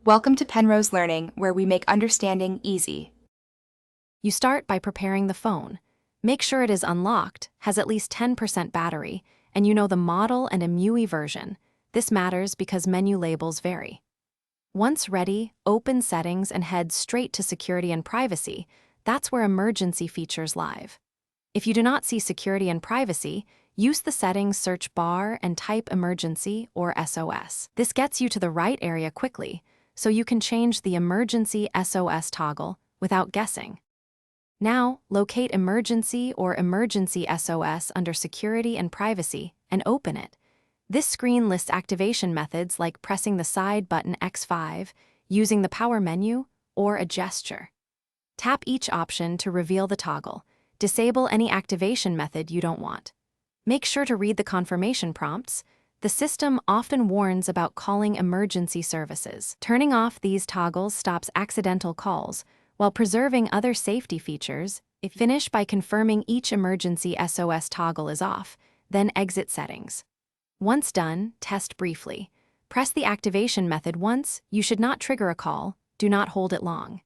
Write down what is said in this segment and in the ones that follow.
Welcome to Penrose Learning, where we make understanding easy. You start by preparing the phone. Make sure it is unlocked, has at least 10% battery, and you know the model and MUI version. This matters because menu labels vary. Once ready, open Settings and head straight to Security and Privacy. That's where emergency features live. If you do not see Security and Privacy, use the Settings search bar and type Emergency or SOS. This gets you to the right area quickly, so you can change the Emergency SOS toggle without guessing. Now, locate Emergency or Emergency SOS under Security and Privacy and open it. This screen lists activation methods like pressing the side button X5, using the power menu, or a gesture. Tap each option to reveal the toggle. Disable any activation method you don't want. Make sure to read the confirmation prompts. The system often warns about calling emergency services. Turning off these toggles stops accidental calls, while preserving other safety features. Finish by confirming each emergency SOS toggle is off, then exit Settings. Once done, test briefly. Press the activation method once. You should not trigger a call. Do not hold it long.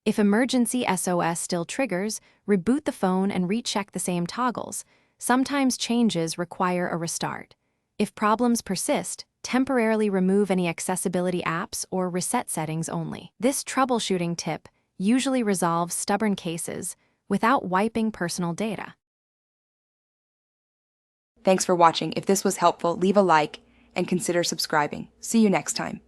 If emergency SOS still triggers, reboot the phone and recheck the same toggles. Sometimes changes require a restart. If problems persist, temporarily remove any accessibility apps or reset settings only. This troubleshooting tip usually resolves stubborn cases without wiping personal data. Thanks for watching. If this was helpful, leave a like and consider subscribing. See you next time.